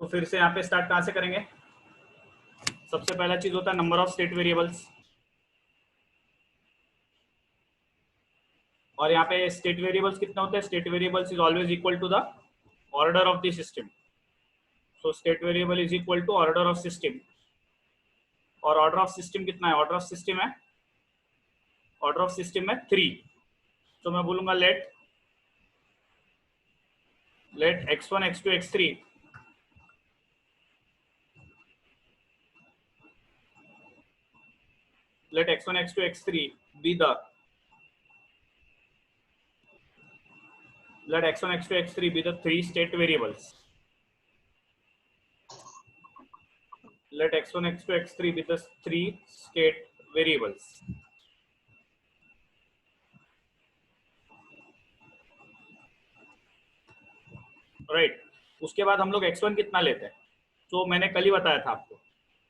तो फिर से यहाँ पे स्टार्ट कहाँ से करेंगे? सबसे पहला चीज होता है नंबर ऑफ स्टेट वेरिएबल्स, और यहाँ पे स्टेट वेरिएबल्स कितने होते हैं? State variables is always equal to the order of the system. So state variable is equal to order of system, और ऑर्डर ऑफ सिस्टम कितना है? ऑर्डर ऑफ सिस्टम है 3। तो मैं बोलूंगा let x1 x2 x3 let x1 x2 x3 be the let x1 x2 x3 be the three state variables. Let x1 x2 x3 be the three state variables. Right उसके बाद हम लोग x1 कितना लेते हैं? तो मैंने कल ही बताया था आपको,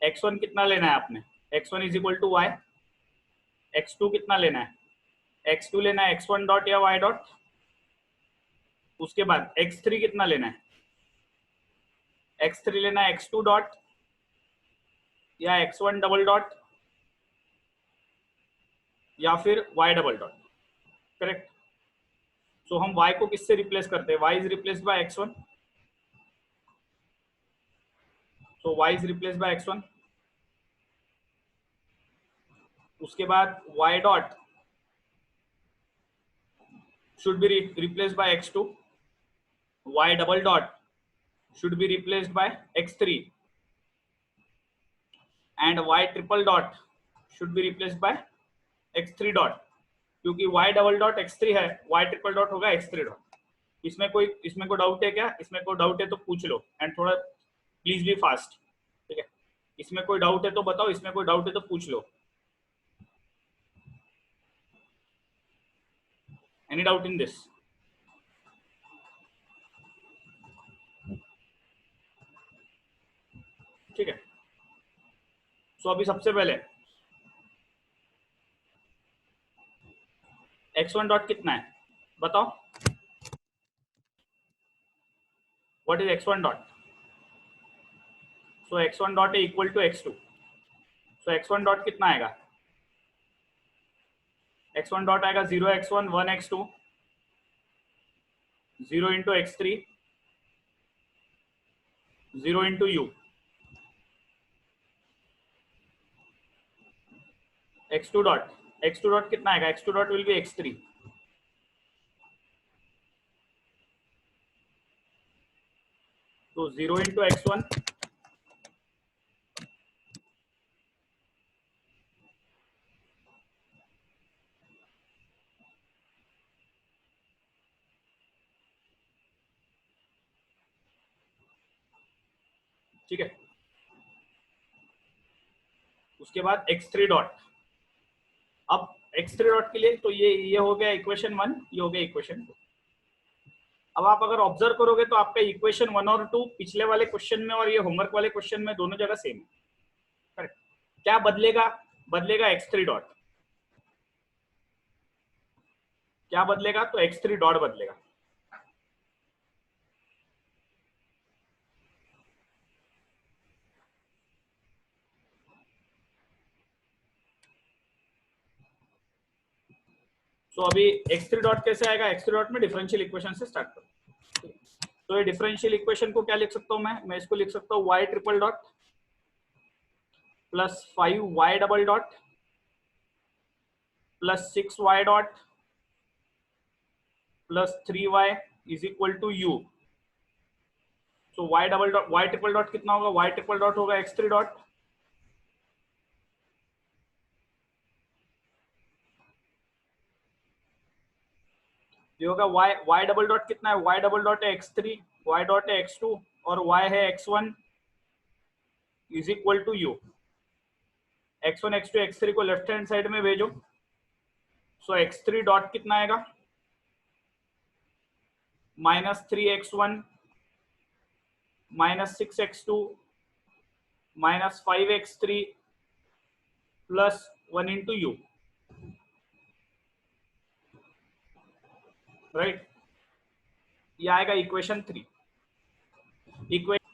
x1 कितना लेना है आपने? x1 is equal to Y. x2 कितना लेना है? x2 लेना है x1 डॉट या y डॉट। उसके बाद x3 कितना लेना है? x3 लेना है x2 डॉट या x1 डबल डॉट या फिर y डबल डॉट। करेक्ट। सो हम y को किससे रिप्लेस करते हैं? y is replaced by x1, so y is replaced by x1। उसके बाद y dot should be replaced by x2, y double dot should be replaced by x3, and y triple dot should be replaced by x3 dot। क्योंकि y double dot x3 है, y triple dot होगा x3 dot. इसमें कोई doubt है क्या? इसमें कोई doubt है तो पूछ लो, एंड थोड़ा प्लीज बी फास्ट। ठीक है, इसमें कोई डाउट है तो बताओ, इसमें कोई डाउट है तो पूछ लो। Any doubt in this? ठीक है, सो अभी सबसे पहले x1 डॉट कितना है बताओ? What is x1 dot? So x1 dot है equal to x2। So x1 dot कितना आएगा? x1 डॉट आएगा 0x1 1x2 0 into x3 0 into you. x2 dot कितना आएगा? x2 dot will be x3। तो 0 इंटू x1 ठीक है। उसके बाद x3 डॉट। अब x3 डॉट के लिए तो ये हो गया इक्वेशन 1, ये हो गया इक्वेशन 2। अब आप अगर ऑब्जर्व करोगे तो आपका इक्वेशन 1 और 2 पिछले वाले क्वेश्चन में और ये होमवर्क वाले क्वेश्चन में दोनों जगह सेम है। करेक्ट। क्या बदलेगा? बदलेगा x3 डॉट। क्या बदलेगा? तो x3 डॉट बदलेगा। तो अभी x3 डॉट कैसे आएगा? x3 डॉट में डिफरेंशियल इक्वेशन से स्टार्ट करो। तो ये डिफरेंशियल इक्वेशन को क्या लिख सकता हूं मैं इसको लिख सकता हूँ y triple dot plus 5y double dot plus 6y dot plus 3y is equal to u। So y double dot y triple dot कितना होगा? y ट्रिपल डॉट होगा x3 डॉट ये होगा y डबल डॉट कितना है? y double dot है x3, y dot है x2 और y है x1 is equal to u। x1 x2 x3 को लेफ्ट हैंड साइड में भेजो। सो x3 डॉट कितना आएगा? -3x1 -6x2 -5x3 plus 1 into you. Right, ये आएगा इक्वेशन 3। इक्वेशन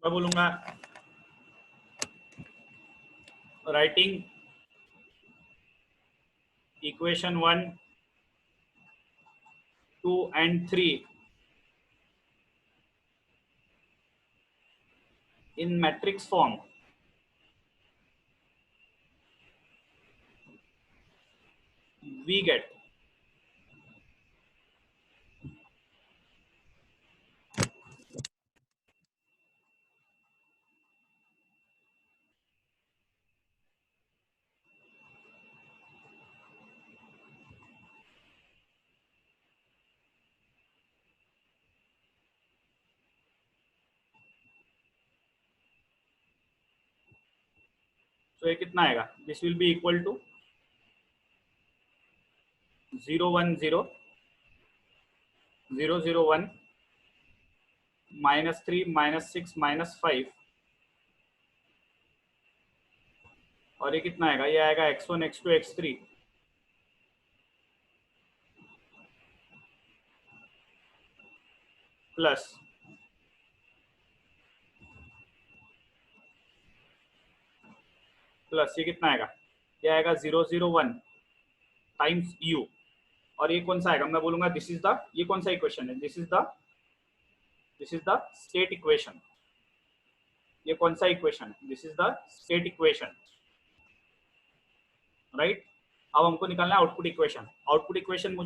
मैं बोलूंगा writing equation 1, 2 and 3 in matrix form we get तो ये कितना आएगा, this will be equal to 0 1 0 0 0 1 -3 -6 -5 और ये कितना आएगा, ये आएगा x1 x2 x3 प्लस ये कितना आएगा, ये आएगा 0 0 1 टाइम्स u और ये कौन सा आएगा, मैं बोलूंगा दिस इज द, ये कौन सा इक्वेशन है, this is the state equation. ये कौन सा इक्वेशन है, this is the state equation, right. अब हमको निकालना है आउटपुट इक्वेशन। आउटपुट इक्वेशन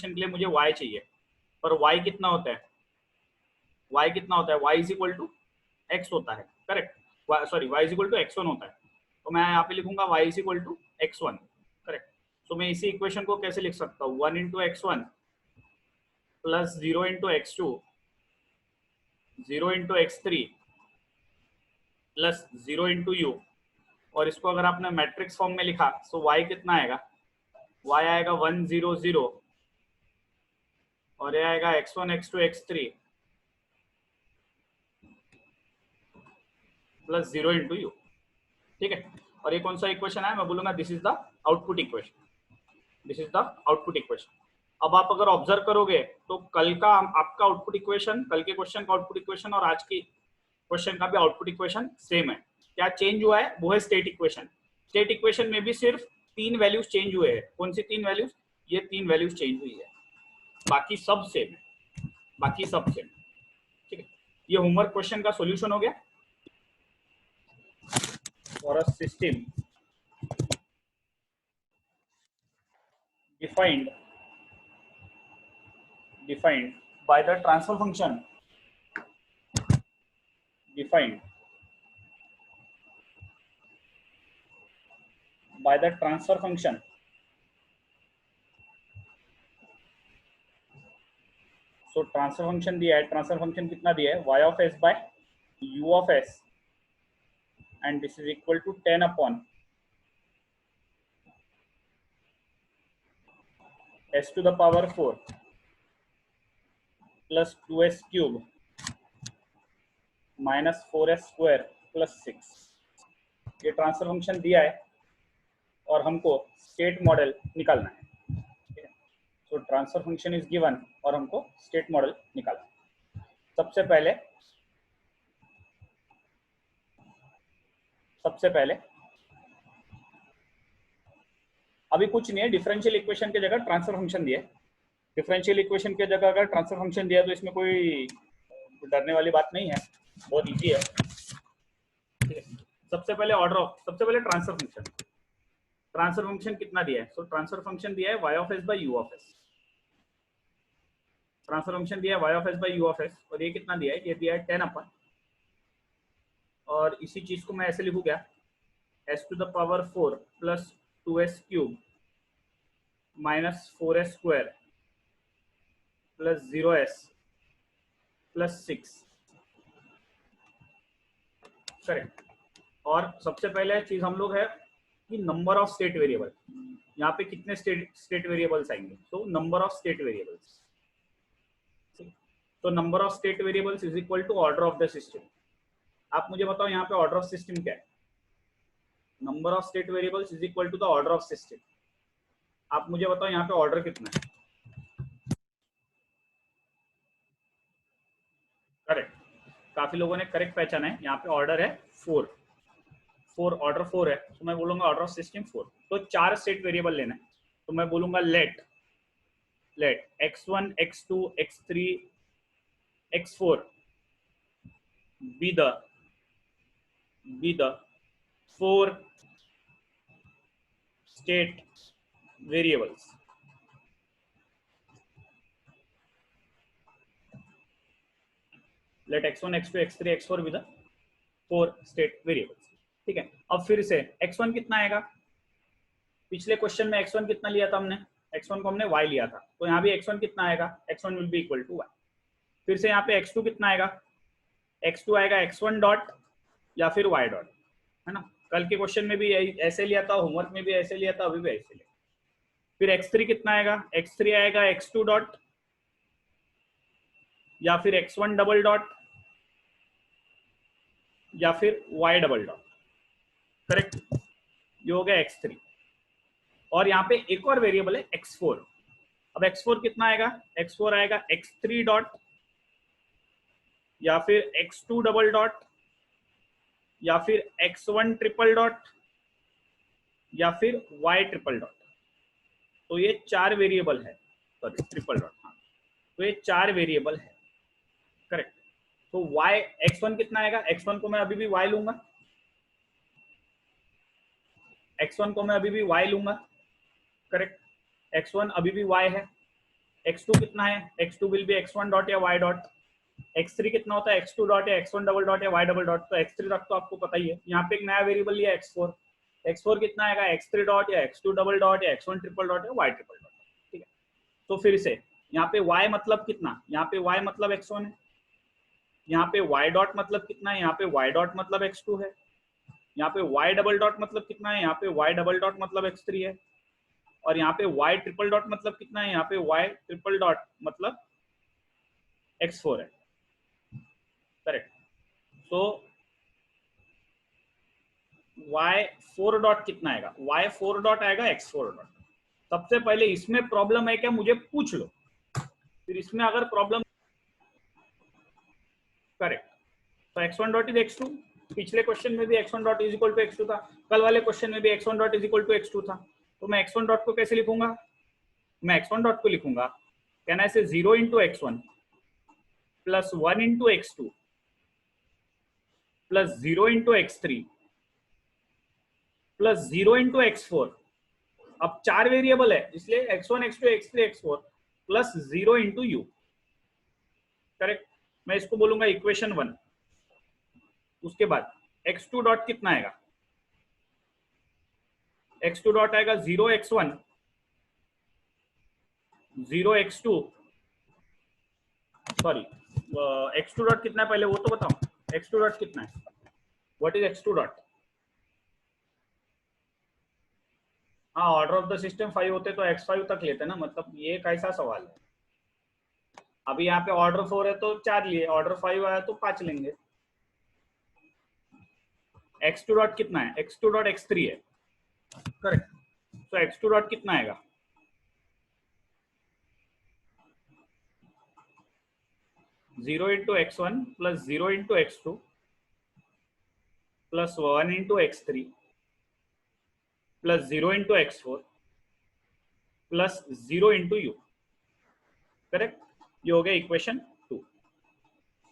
के लिए मुझे y चाहिए, पर y कितना होता है, y कितना होता है, y is equal to x होता है, correct, sorry y is equal to x1 होता है, तो मैं यहाँ पे लिखूंगा y is equal to x1, correct. तो मैं इसी इक्वेशन को कैसे लिख सकता हूँ, 1 into x1 plus 0 into x2 0 into x3 plus 0 into you, और इसको अगर आपने मैट्रिक्स फॉर्म में लिखा तो y कितना आएगा, y आएगा 1 0 0 और ये आएगा x1 x2 x3 plus 0 into you, ठीक है। और ये कौन सा इक्वेशन है, मैं बोलूंगा this is the output equation, this is the output equation. अब आप अगर ऑब्जर्व करोगे तो कल का आपका आउटपुट इक्वेशन, कल के क्वेश्चन का आउटपुट इक्वेशन और आज की क्वेश्चन का भी आउटपुट इक्वेशन सेम है। क्या चेंज हुआ है, वो है स्टेट इक्वेशन। स्टेट इक्वेशन में भी सिर्फ 3 वैल्यूज चेंज हुए हैं। कौन सी 3 वैल्यूज, ये 3 वैल्यूज चेंज हुई है, बाकी सब सेम है, बाकी सब सेम, ठीक है। ये होमवर्क क्वेश्चन का सॉल्यूशन हो गया। For a system defined by the transfer function defined by the transfer function so transfer function दिया है, ट्रांसफर फंक्शन कितना दिया है, y of s by u of s and this is equal to 10 upon s to the power 4 plus 2s cube minus 4s square plus 6। ये transfer function दिया है और हमको स्टेट मॉडल निकालना है, तो ट्रांसफर फंक्शन इज गिवन और हमको स्टेट मॉडल निकालना है। सबसे पहले अभी कुछ नहीं है, डिफरेंशियल इक्वेशन की जगह ट्रांसफर फंक्शन दिया है। डिफरेंशियल इक्वेशन की जगह अगर ट्रांसफर फंक्शन दिया तो इसमें कोई डरने वाली बात नहीं है, बहुत इजी है, ठीक है। सबसे पहले ट्रांसफर फंक्शन कितना दिया है, तो ट्रांसफर फंक्शन दिया है y of s by u of s, transfer function दिया है y of s by u of s और ये कितना दिया है, ये दिया है 10 अपन, और इसी चीज को मैं ऐसे लिखूं क्या, s to the power 4 plus 2s cube minus 4s square plus 0s plus 6, correct. और सबसे पहले चीज हम लोग है कि नंबर ऑफ स्टेट वेरिएबल, यहाँ पे कितने स्टेट वेरिएबल्स आएंगे, तो नंबर ऑफ स्टेट वेरिएबल्स, तो number of state variables is equal to order of the system. आप मुझे बताओ यहाँ पे ऑर्डर ऑफ सिस्टम क्या है, number of state variables is equal to the order of system. आप मुझे बताओ यहाँ पे ऑर्डर कितना है, करेक्ट। काफी लोगों ने करेक्ट पहचाना है। यहाँ पे ऑर्डर है 4, ऑर्डर 4 है, तो मैं बोलूंगा ऑर्डर ऑफ सिस्टम 4। तो 4 स्टेट वेरिएबल लेना है, तो मैं बोलूंगा let x1 x2 x3 x4 be the 4 state variables. Let x1 x2 x3 x4 be the 4 state variables। ठीक है, अब फिर से x1 कितना आएगा, पिछले क्वेश्चन में x1 कितना लिया था हमने, x1 को हमने y लिया था, तो यहाँ भी x1 कितना आएगा, x1 will be equal to y। फिर से यहाँ पे x2 कितना आएगा, x2 आएगा x1 डॉट या फिर y डॉट, है ना। कल के क्वेश्चन में भी ऐसे लिया था, होमवर्क में भी ऐसे लिया था, अभी भी ऐसे लिया। फिर x3 कितना आएगा, x3 आएगा x2 डॉट या फिर x1 डबल डॉट या फिर y डबल डॉट, करेक्ट। ये हो गया x3। और यहाँ पे एक और वेरिएबल है x4। अब x4 कितना आएगा, x4 आएगा x3 डॉट या फिर x2 डबल डॉट या फिर x1 ट्रिपल डॉट या फिर y ट्रिपल डॉट। तो ये 4 वेरिएबल है, सॉरी ट्रिपल डॉट, हाँ, तो ये 4 वेरिएबल है, करेक्ट। तो y x1 कितना आएगा, x1 को मैं अभी भी y लूंगा, x1 को मैं अभी भी y लूंगा, करेक्ट। x1 अभी भी y है। x2 कितना है, x2 will be x1 dot या y डॉट। x3 कितना होता है, x2 डॉट या x1 डबल डॉट या y डबल डॉट। तो x3 तक तो आपको पता ही है। यहाँ पे एक नया वेरिएबल लिया x4, x4 कितना आएगा, x3 डॉट या x2 डबल डॉट या x1 ट्रिपल डॉट या y ट्रिपल डॉट, ठीक है। तो फिर से यहाँ पे y मतलब कितना, यहाँ पे y मतलब x1 है, यहाँ पे y डॉट मतलब कितना है, यहाँ पे y डॉट मतलब x2 है, यहाँ पे y डबल डॉट मतलब कितना है, यहाँ पे y डबल डॉट मतलब x3 है, और यहाँ पे y ट्रिपल डॉट मतलब कितना है, यहाँ पे y ट्रिपल डॉट मतलब x4 है, करेक्ट। तो y4 डॉट कितना आएगा, y4 डॉट आएगा x4 डॉट। सबसे पहले इसमें प्रॉब्लम है क्या, मुझे पूछ लो, फिर इसमें अगर प्रॉब्लम, करेक्ट। तो x1 डॉट इज x2, पिछले क्वेश्चन में भी x1 dot is equal to x2 था, कल वाले क्वेश्चन में भी x1 dot is equal to x2 था। तो मैं x1 डॉट को कैसे लिखूंगा, मैं x1 डॉट को लिखूंगा, कैन आई से 0 into x1 plus 1 into x2 plus 0 into x3 plus 0 into x4। अब 4 वेरिएबल है, इसलिए x1 x2 x3 x4 plus 0 into u, correct. मैं इसको बोलूंगा इक्वेशन 1। उसके बाद x2 डॉट कितना आएगा, x2 डॉट आएगा 0 x1 0 x2, sorry x2 dot कितना है पहले वो तो बताओ, x2 डॉट कितना है, व्हाट इज x2 डॉट। हाँ, ऑर्डर ऑफ द सिस्टम 5 होते तो x5 तक लेते ना, मतलब ये कैसा सवाल है। अभी यहाँ पे ऑर्डर 4 है तो 4 लिए, ऑर्डर 5 आया तो 5 लेंगे। x2 डॉट कितना है, x2 डॉट x3 है, करेक्ट। तो x2 डॉट कितना आएगा, zero into x1 plus 0 into x2 plus 1 into x3 plus 0 into x4 plus 0 into you, correct. ये हो गया इक्वेशन 2।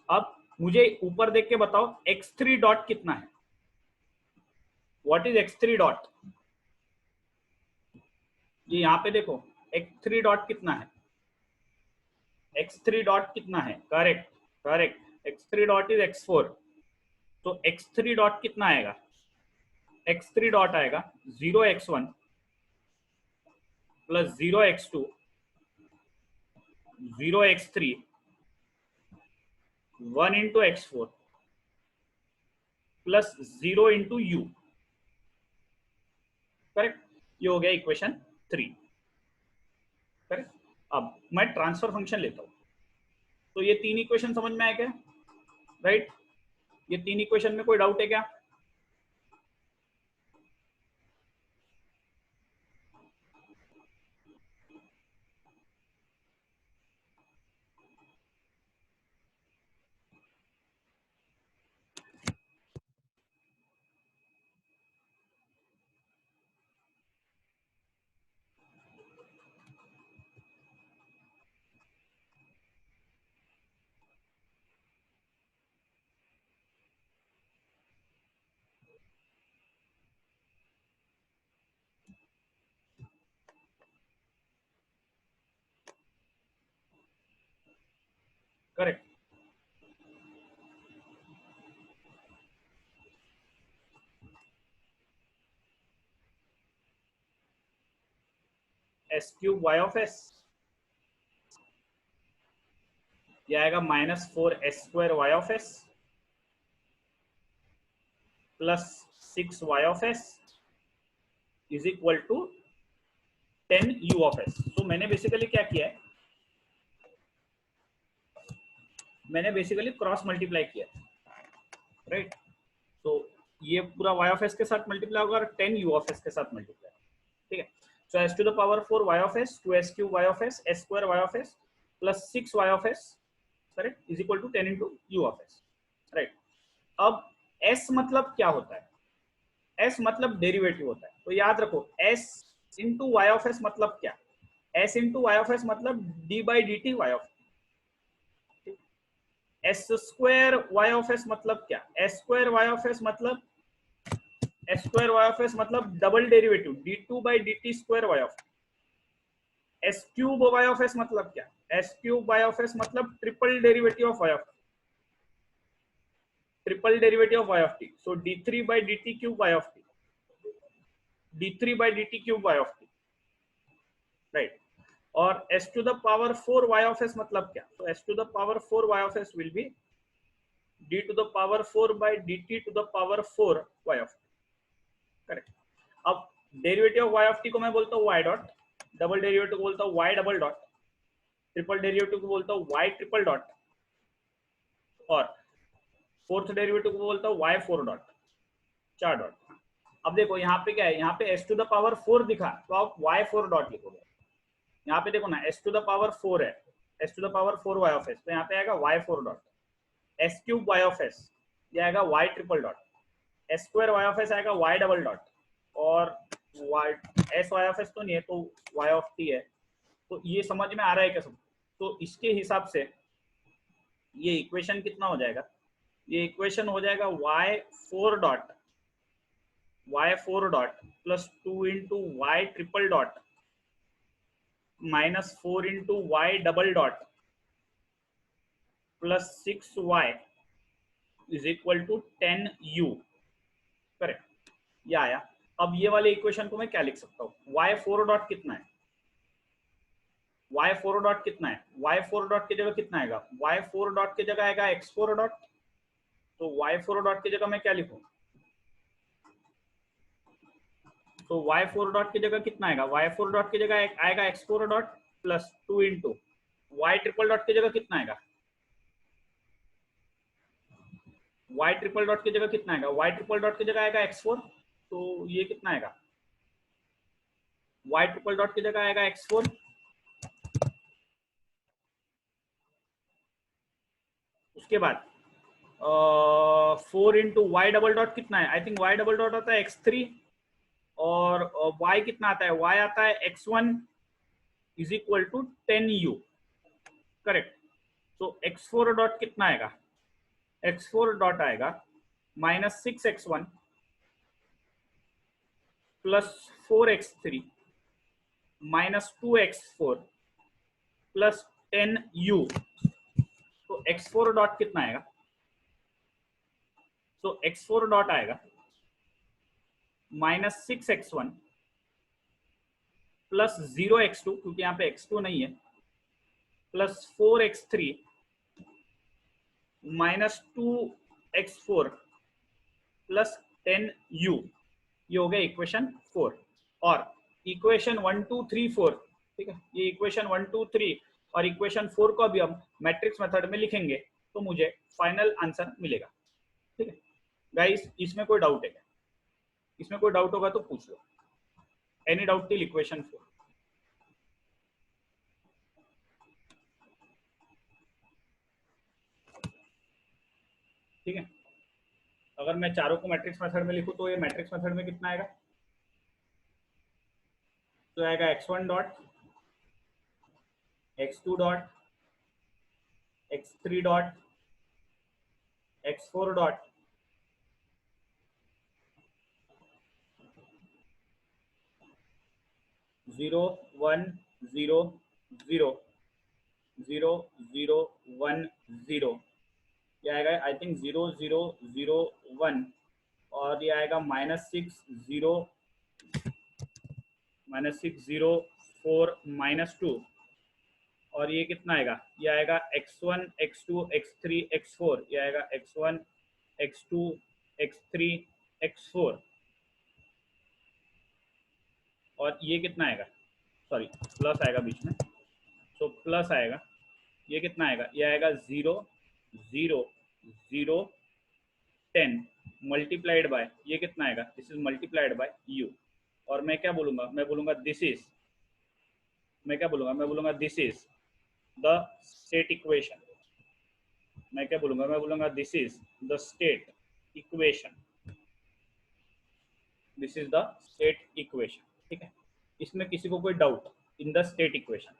अब मुझे ऊपर देख के बताओ x3 डॉट कितना है, व्हाट इज x3 डॉट। ये यहाँ पे देखो x3 डॉट कितना है, x3 डॉट कितना है, correct correct, x3 dot is x4। तो x3 डॉट कितना आएगा, x3 डॉट आएगा 0 x1 plus 0 x2 0 x3 1 into x4 plus 0 into you, correct. ये हो गया इक्वेशन 3, करेक्ट। अब मैं ट्रांसफर फंक्शन लेता हूं, तो ये 3 इक्वेशन समझ में आया क्या, राइट। ये 3 इक्वेशन में कोई डाउट है क्या, correct. S cube Y of s, ये आएगा -4s² y of s plus 6y of s is equal to 10u of s. तो मैंने बेसिकली क्या किया है, मैंने बेसिकली क्रॉस मल्टीप्लाई किया, राइट। तो ये पूरा y ऑफ एस के साथ मल्टीप्लाई होगा और 10u ऑफ एस के साथ मल्टीप्लाई, ठीक है। So s to the power 4 y of s 2s cube y of s s² y of s plus 6y of s, correct, is equal to 10 into u of s, right. अब s मतलब क्या होता है, s मतलब derivative होता है। तो याद रखो s into Y of S मतलब क्या, s into Y of S मतलब d by D T Y of S square Y of S मतलब क्या, S square Y of S मतलब S square Y of S मतलब double derivative d2 by D T square Y of S cube Y of S मतलब क्या, S cube Y of S मतलब triple derivative of Y of triple derivative of Y of t. So d3 by D t cube Y of t, d3 by D t cube Y of t, right. और s to the power 4 y of s मतलब क्या, तो s to the power 4 y of s will be d to the power 4 by dt to the power 4 y of t, correct. अब derivative of y of t को मैं बोलता हूँ y dot, double derivative को बोलता हूँ y double dot, triple derivative को बोलता हूँ y ट्रिपल डॉट, और फोर्थ डेरिवेटिव को बोलता हूँ y 4 डॉट, 4 डॉट। अब देखो यहाँ पे क्या है, यहाँ पे s टू द पावर 4 दिखा तो आप y 4 डॉट लिखोगे। यहाँ पे देखो ना s टू द पावर 4 है, s to the power 4 y of s, तो यहाँ पे आएगा y 4 dot, s cube y of s ये आएगा y triple dot, s square y of s आएगा y डबल डॉट, और y s y of s तो नहीं है तो y ऑफ t है। तो ये समझ में आ रहा है क्या सब। तो इसके हिसाब से ये इक्वेशन कितना हो जाएगा, ये इक्वेशन हो जाएगा y4 dot plus 2 into y triple dot -4 into y double dot plus 6y is equal to 10u, correct, ये आया। अब ये वाले इक्वेशन को मैं क्या लिख सकता हूँ, y4 डॉट कितना है, y4 डॉट कितना है, y4 डॉट की जगह कितना आएगा, y4 डॉट की जगह आएगा x4 डॉट, तो y4 डॉट की जगह मैं क्या लिखूं, तो y4 डॉट की जगह कितना आएगा, y4 डॉट की जगह आएगा x4 dot plus 2 into y triple dot की जगह कितना आएगा, y ट्रिपल डॉट की जगह कितना आएगा, y ट्रिपल डॉट की जगह आएगा x4, तो ये कितना आएगा, y ट्रिपल डॉट की जगह आएगा x4, उसके बाद 4 इंटू वाई डबल डॉट कितना है, I think y double dot आता है x3, और y कितना आता है, y आता है x1 is equal to 10u, correct. तो x4 डॉट कितना आएगा, x4 डॉट आएगा -6x1 plus 4x3 -2x4 plus 10u, तो x4 डॉट कितना आएगा, तो x4 डॉट आएगा -6x1 प्लस 0x2 क्योंकि यहाँ पे x2 नहीं है, plus 4x3 -2x4 plus 10u, ये हो गया इक्वेशन 4। और इक्वेशन 1 2 3 4, ठीक है, ये इक्वेशन 1 2 3 और इक्वेशन 4 को अभी हम मैट्रिक्स मेथड में लिखेंगे तो मुझे फाइनल आंसर मिलेगा, ठीक है। गाइस इसमें कोई डाउट है क्या, इसमें कोई डाउट होगा तो पूछ लो, एनी डाउट टिल इक्वेशन 4, ठीक है। अगर मैं चारों को मैट्रिक्स मेथड में लिखूं तो ये मैट्रिक्स मेथड में कितना आएगा, तो आएगा x1 dot, x2 dot, x3 dot, x4 dot, zero 1 0 0 0 0 1 0, ये आएगा आई थिंक 0 0 0 1, और ये आएगा -6 0 -4 -2, और ये कितना आएगा, ये आएगा x1 x2 x3 x4, ये आएगा x1 x2 x3 x4, और ये कितना आएगा, सॉरी प्लस आएगा बीच में, तो प्लस आएगा, ये कितना आएगा, ये आएगा 0 0 0 10 मल्टीप्लाइड बाय, ये कितना आएगा, this is multiplied by u, और मैं क्या बोलूंगा, मैं बोलूंगा दिस इज, मैं क्या बोलूंगा, मैं बोलूंगा this is the state equation, मैं क्या बोलूंगा, मैं बोलूंगा this is the state equation, this is the state equation. ठीक है, इसमें किसी को कोई doubt in the state equation,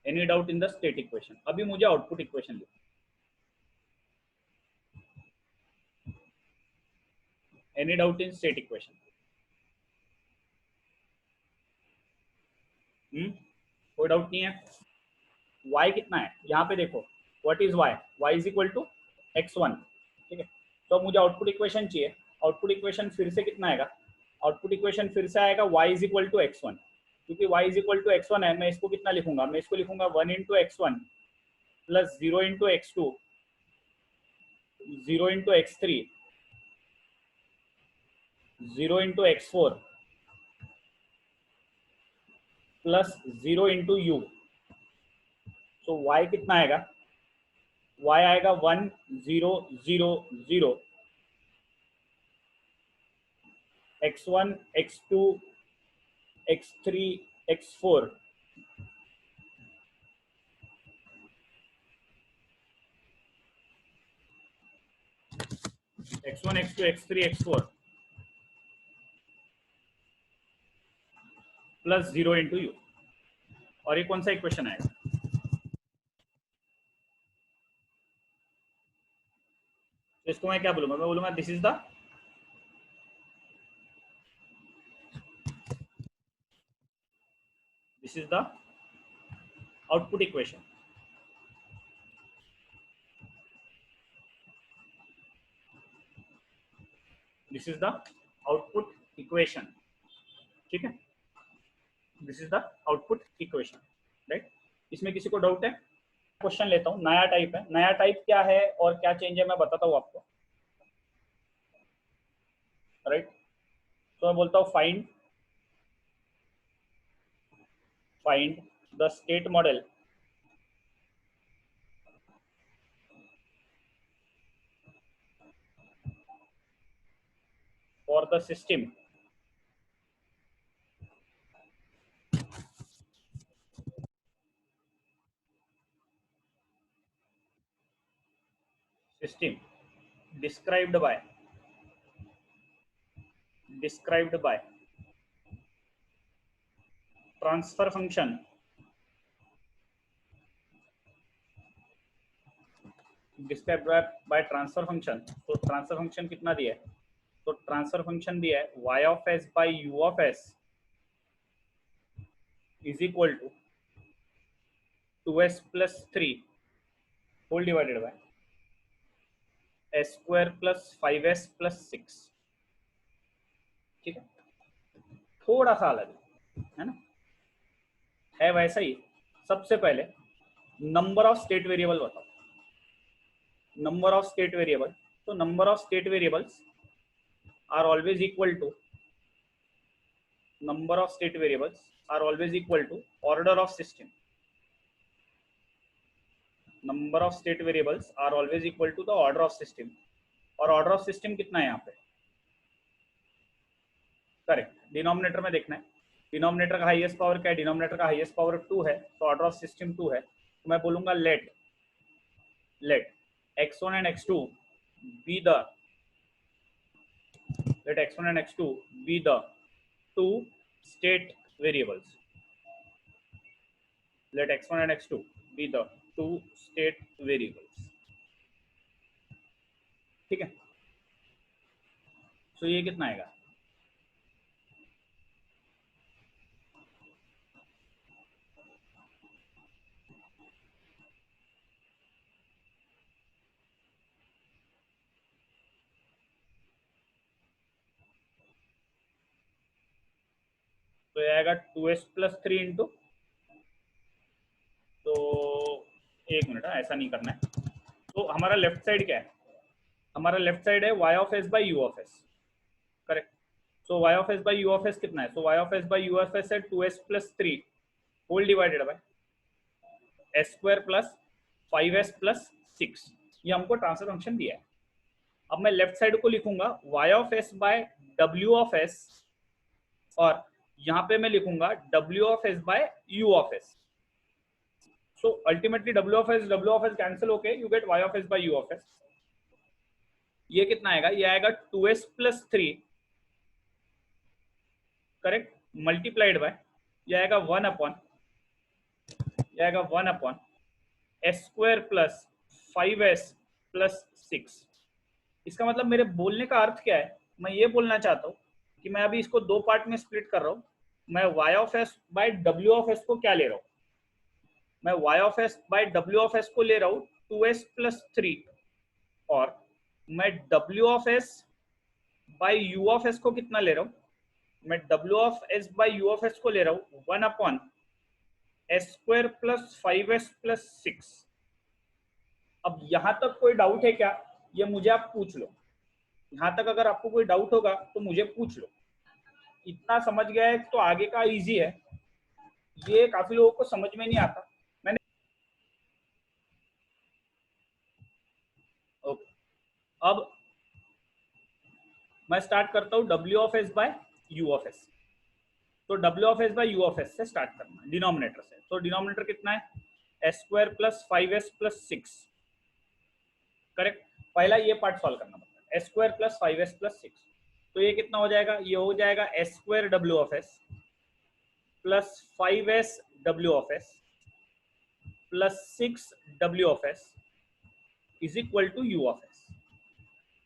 any doubt in the state equation? अभी मुझे आउटपुट इक्वेशन लिखो, any doubt in state equation? कोई डाउट नहीं है? y कितना है यहाँ पे देखो, what is y, y is equal to x1। ठीक है, तो अब मुझे आउटपुट इक्वेशन चाहिए, आउटपुट इक्वेशन फिर से कितना आएगा, आउटपुट इक्वेशन फिर से आएगा y is equal to x1, क्योंकि y is equal to x1 है, मैं इसको कितना लिखूंगा, मैं इसको लिखूंगा 1 into x1 plus 0 into x2 0 into x3 0 into x4 plus 0 into u। तो y कितना आएगा, y आएगा 1 0 0 0 x1 x2 x3 x4, x1 x2 x3 x4 plus 0 into you, और ये कौन सा इक्वेशन आएगा, तो इसको मैं क्या बोलूंगा, मैं बोलूंगा this is the output equation, this is the output equation. ठीक है, this is the output equation, right? इसमें किसी को डाउट है? क्वेश्चन लेता हूँ, नया टाइप है, नया टाइप क्या है और क्या चेंज है मैं बताता हूँ आपको, राइट? तो मैं बोलता हूँ find the state model for the system described by transfer function described by transfer function. तो ट्रांसफर फंक्शन कितना दिया है, तो ट्रांसफर फंक्शन दिया है y of s by u of s is equal to 2s plus 3 whole divided by s square plus 5s plus 6। ठीक है, थोड़ा सा अलग है ना, है वैसा ही। सबसे पहले नंबर ऑफ स्टेट वेरिएबल बताओ, नंबर ऑफ स्टेट वेरिएबल, तो number of state variables are always equal to number of state variables are always equal to order of system, number of state variables are always equal to the order of system, और order of system कितना है यहाँ पे, correct, denominator में देखना है, denominator का highest power क्या है, डिनोमिनेटर का हाईएस्ट पावर 2 है, तो ऑर्डर ऑफ सिस्टम 2 है, तो मैं बोलूंगा let x1 and x2 be the let x1 and x2 be the two state variables, let x1 and x2 be the two state variables। ठीक है, तो ये कितना आएगा, तो ये आएगा 2s+3 इंटू, तो एक मिनट, ऐसा नहीं करना है। तो हमारा लेफ्ट साइड क्या है? हमारा लेफ्ट साइड है y of s by u of s, correct. So y of s by u of S कितना है? सो y of s by u of S है 2s+3 whole divided bye s² plus 5s+6। ये हमको transfer function दिया है। अब मैं left side को लिखूंगा y of s by w of s, और यहाँ पे मैं लिखूंगा w of s by u of s. So ultimately w of s cancel होके you get y of s by u of s. ये कितना आएगा? ये आएगा 2s+3, करेक्ट, मल्टीप्लाइड बाय, ये आएगा 1 s² प्लस 5s+6। इसका मतलब मेरे बोलने का अर्थ क्या है? मैं ये बोलना चाहता हूँ कि मैं अभी इसको दो पार्ट में स्प्लिट कर रहा हूँ। मैं y of s by w of s को क्या ले रहा हूँ? मैं y of s by w of s को ले रहा हूँ 2s+3, और मैं w of s by u of s को कितना ले रहा हूँ? मैं w of s by u of s को ले रहा हूँ 1/s² प्लस 5s+6। अब यहां तक कोई डाउट है क्या? ये मुझे आप पूछ लो। यहाँ तक अगर आपको कोई डाउट होगा तो मुझे पूछ लो। इतना समझ गया है तो आगे का इजी है। ये काफी लोगों को समझ में नहीं आता। मैंने ओके, अब मैं स्टार्ट करता हूँ w of s by u of s. तो w of s by u of s से स्टार्ट करना, डिनोमिनेटर से। तो डिनोमिनेटर कितना है? s² plus 5s+6, correct. पहला ये पार्ट सॉल्व करना पड़ता है, s² प्लस 5s+6। तो ये कितना हो जाएगा? ये हो जाएगा s² w of s plus 5s w of s plus 6 w of s is equal to u of s.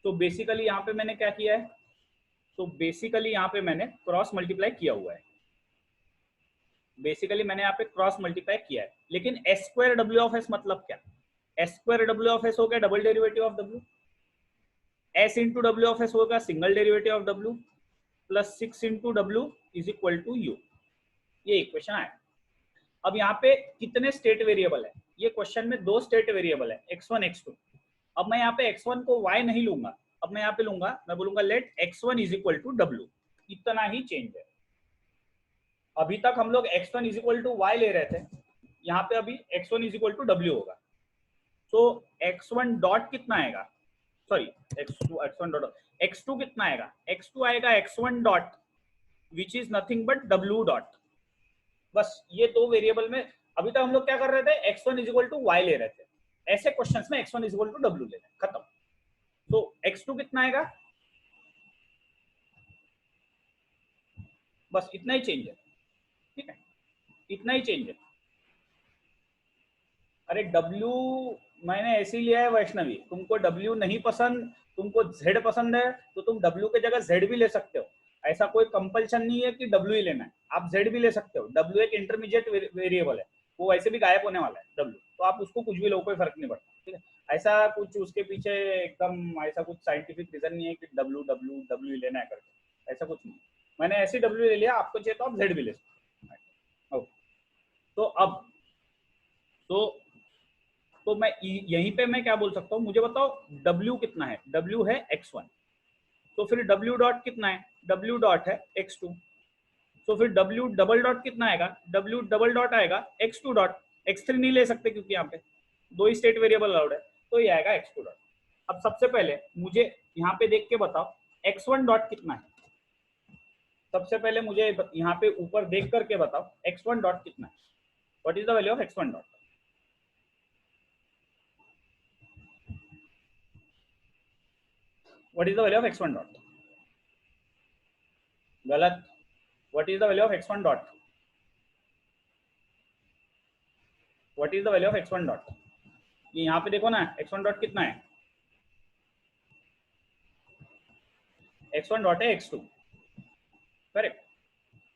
तो बेसिकली यहाँ पे मैंने क्या किया है? तो बेसिकली यहाँ पे मैंने क्रॉस मल्टीप्लाई किया हुआ है। बेसिकली मैंने यहाँ पे क्रॉस मल्टीप्लाई किया है। लेकिन s² w ऑफ एस मतलब क्या? s² w ऑफ एस हो गया double derivative of w, s into w of s होगा single derivative of w, plus 6 into w is equal to u। ये इक्वेशन आया। अब यहाँ पे कितने स्टेट वेरिएबल है? ये क्वेश्चन में दो स्टेट वेरिएबल है, x1 x2। अब मैं यहाँ पे x1 को y नहीं लूंगा, अब मैं यहाँ पे लूंगा, मैं बोलूंगा let x1 is equal to w। इतना ही चेंज है। अभी तक हम लोग x1 is equal to y ले रहे थे, यहाँ पे अभी x1 is equal to w होगा। तो x1 डॉट कितना आएगा? सॉरी, x1 डॉट, x2 कितना आएगा? x2 आएगा x1 dot which is nothing but w dot. बस ये दो वेरिएबल में अभी तक हम लोग क्या कर रहे थे? x1 is equal to y ले रहे थे। ऐसे क्वेश्चंस में x1 is equal to w ले रहे हैं, खत्म। तो x2 कितना आएगा? बस इतना ही चेंज है, ठीक है, इतना ही चेंज है। अरे W मैंने ऐसे ही लिया है वैष्णवी, तुमको W नहीं पसंद, तुमको Z पसंद है, तो तुम W के जगह Z भी ले सकते हो। ऐसा कोई कंपल्शन नहीं है कि W ही लेना है, आप Z भी ले सकते हो। W एक इंटरमीडिएट वेरिएबल है, वो वैसे भी गायब होने वाला है W, तो आप उसको कुछ भी लो, कोई फर्क नहीं पड़ता, ठीक है। ऐसा कुछ उसके पीछे एकदम ऐसा कुछ साइंटिफिक रीजन नहीं है कि W ही लेना है करके, ऐसा कुछ नहीं। मैंने ऐसे W ले लिया, आपको चाहिए तो आप Z भी ले सकते हो। तो अब तो मैं यहीं पे मैं क्या बोल सकता हूँ? मुझे बताओ W कितना है? W है x1, तो फिर W डॉट कितना है? W डॉट है x2, तो फिर W डबल डॉट कितना आएगा? W डबल डॉट आएगा x2 डॉट। x3 नहीं ले सकते क्योंकि यहाँ पे दो ही स्टेट वेरिएबल अलाउड है, तो ये आएगा x2 डॉट। अब सबसे पहले मुझे यहाँ पे देख के बताओ x1 डॉट कितना है? सबसे पहले मुझे यहाँ पे ऊपर देख करके बताओ x1 डॉट कितना है? What is the value of x1 dot? What is the value of x1 dot? गलत। What is the value of x1 dot? What is the value of x1 dot? ये यहाँ पे देखो ना, x1 dot कितना है? x1 dot है x2, correct.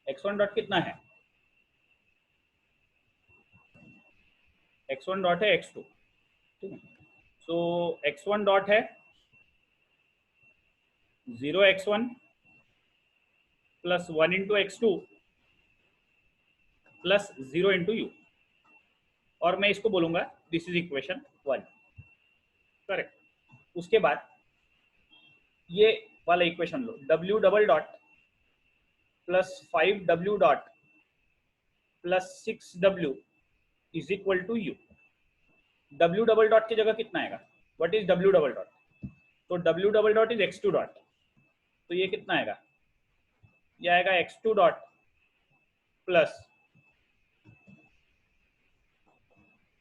x1 dot कितना है? x1 dot है x2, ठीक है। सो x1 dot है 0 x1 plus 1 into x2 plus 0 into you, और मैं इसको बोलूंगा दिस इज इक्वेशन 1, करेक्ट। उसके बाद ये वाला इक्वेशन लो, डब्ल्यू double dot plus 5w dot plus 6w is equal to u. डब्ल्यू डबल डॉट की जगह कितना आएगा, व्हाट इज डब्ल्यू डबल डॉट, तो डब्ल्यू double dot is x2 dot, तो ये कितना आएगा, ये आएगा x2 डॉट प्लस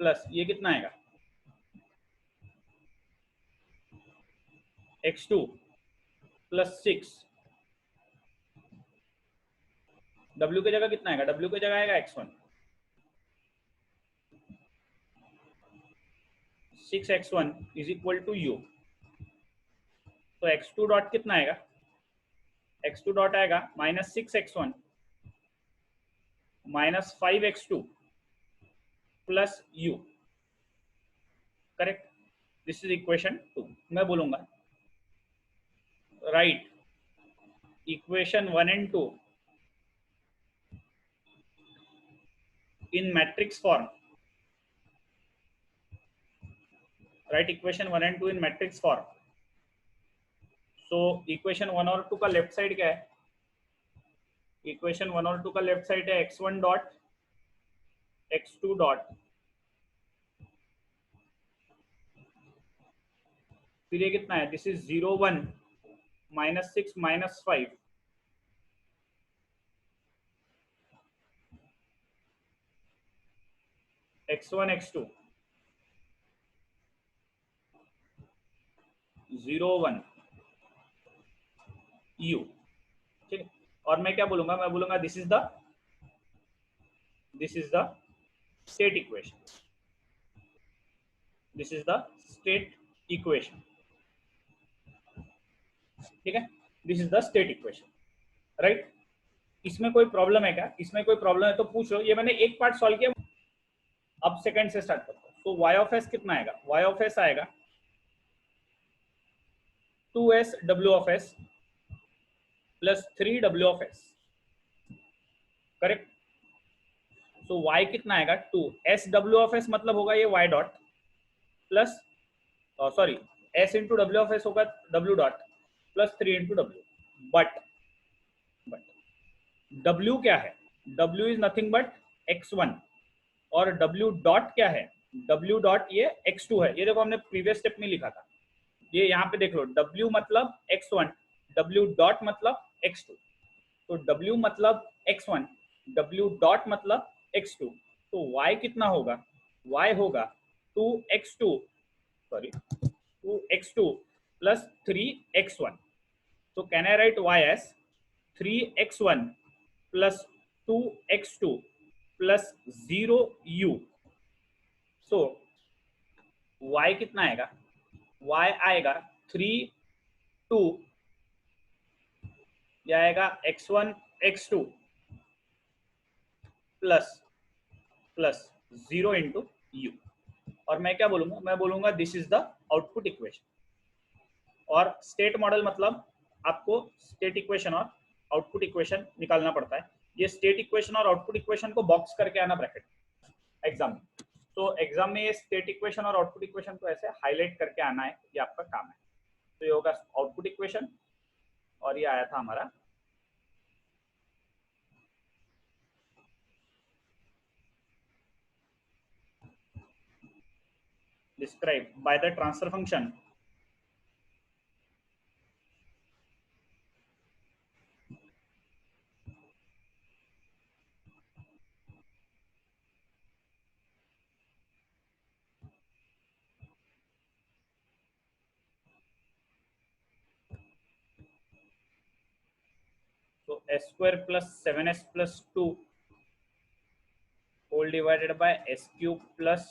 प्लस ये कितना आएगा x2 प्लस 6, w की जगह कितना आएगा, w की जगह आएगा x1, 6x1 is equal to u, तो x2 डॉट कितना आएगा, x2 डॉट आएगा minus 6x1 minus 5x2 plus u, correct. This is equation 2। मैं बोलूंगा right equation 1 and 2 in matrix form, write equation 1 and 2 in matrix form। so equation 1 और 2 का left side क्या है, इक्वेशन 1 और 2 का लेफ्ट साइड है x1 डॉट x2 डॉट, फिर ये कितना है, this is 0 1 minus 6 minus 5, x1 x2 0 1 u, ठीक है। और मैं क्या बोलूंगा, मैं बोलूंगा this is the state equation, this is the state equation, ठीक है, this is the state equation, right. इसमें कोई प्रॉब्लम है क्या, इसमें कोई प्रॉब्लम है तो पूछो, ये मैंने एक पार्ट सॉल्व किया, अब सेकंड से स्टार्ट करता हूं। तो y ऑफ s कितना आएगा, y ऑफ s आएगा 2s w of s plus 3w of s, correct. तो y कितना आएगा 2 s w ऑफ s मतलब होगा ये y dot plus sorry s into W of s होगा w dot plus 3 into W, but w क्या है, w is nothing but x1, और w डॉट क्या है, w डॉट ये x2 है, ये देखो हमने प्रीवियस स्टेप में लिखा था, ये यहाँ पे देख लो, w मतलब x1, w डॉट मतलब x2, तो w मतलब x1, w डॉट मतलब x2, तो y कितना होगा, y होगा 2x2 plus 3x1, so can I write y as 3x1 plus 2x2 plus 0u, so y कितना आएगा, y आएगा 3 2, यह आएगा x1 x2 plus 0 into you, और मैं क्या बोलूंगा, मैं बोलूंगा this is the output equation. और स्टेट मॉडल मतलब आपको स्टेट इक्वेशन और आउटपुट इक्वेशन निकालना पड़ता है, ये स्टेट इक्वेशन और आउटपुट इक्वेशन को बॉक्स करके आना ब्रैकेट एग्जाम में, तो एग्जाम में ये स्टेट इक्वेशन और आउटपुट इक्वेशन को ऐसे हाईलाइट करके आना है, ये आपका काम है। तो ये होगा आउटपुट इक्वेशन, और ये आया था हमारा described by the transfer function so s square plus 7s plus 2 whole divided by s cube plus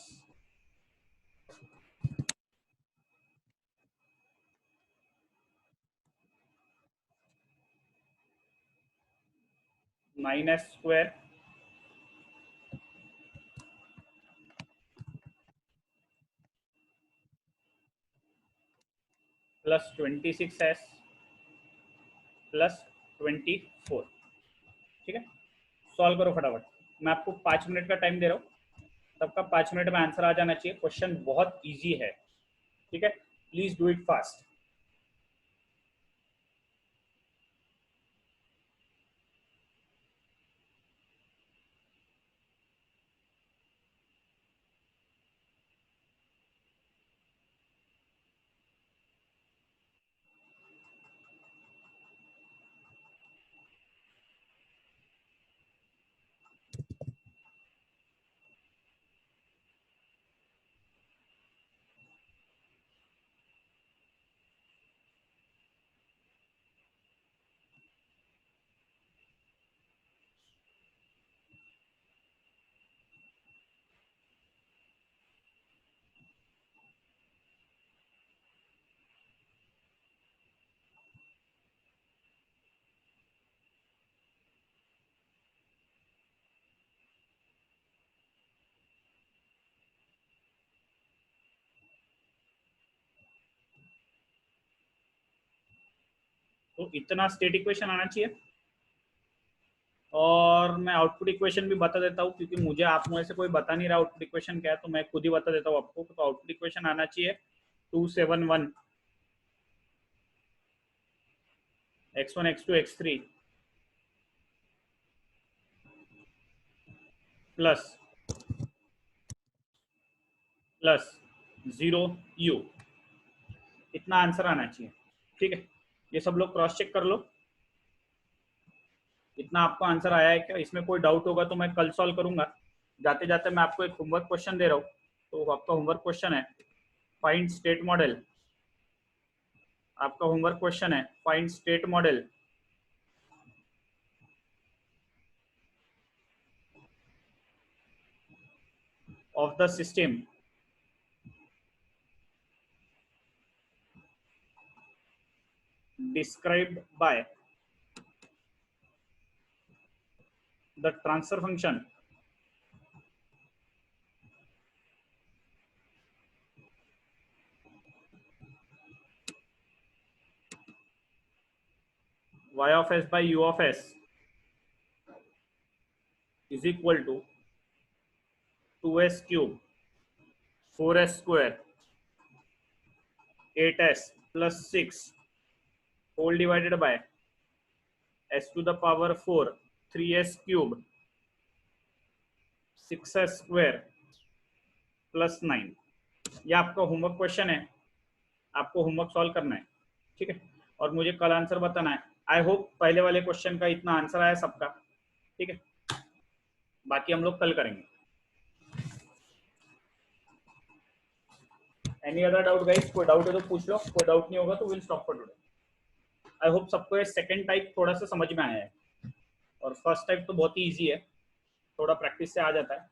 minus square plus 26s plus 24, ठीक है। सॉल्व करो फटाफट, मैं आपको 5 मिनट का टाइम दे रहा हूँ, सबका 5 मिनट में आंसर आ जाना चाहिए। क्वेश्चन बहुत इजी है, ठीक है, प्लीज डू इट फास्ट। तो इतना स्टेट इक्वेशन आना चाहिए। और मैं आउटपुट इक्वेशन भी बता देता हूँ, क्योंकि मुझे आप में से कोई बता नहीं रहा आउटपुट इक्वेशन क्या है, तो मैं खुद ही बता देता हूँ आपको। तो आउटपुट इक्वेशन आना चाहिए 271 x1 x2 x3 plus 0u, इतना आंसर आना चाहिए, ठीक है। ये सब लोग क्रॉस चेक कर लो, इतना आपको आंसर आया है क्या? इसमें कोई डाउट होगा तो मैं कल सॉल्व करूंगा। जाते जाते मैं आपको एक होमवर्क क्वेश्चन दे रहा हूँ। तो आपका होमवर्क क्वेश्चन है फाइंड स्टेट मॉडल। आपका होमवर्क क्वेश्चन है find state model of the system described by the transfer function y of s by u of s is equal to 2s cube 4s square 8s plus 6 whole divided by s to the power 4 3s cube 6s square plus 9। ये आपका homework question है, आपको homework solve करना है, ठीक है। और मुझे कल आंसर बताना है। आई होप पहले वाले क्वेश्चन का इतना आंसर आया सबका, ठीक है। बाकी हम लोग कल करेंगे। Any other doubt guys? कोई डाउट है तो पूछ लो, कोई डाउट नहीं होगा तो will stop for today. I hope सबको ये सेकंड टाइप थोड़ा सा समझ में आया है, और फर्स्ट टाइप तो बहुत ही ईजी है, थोड़ा प्रैक्टिस से आ जाता है।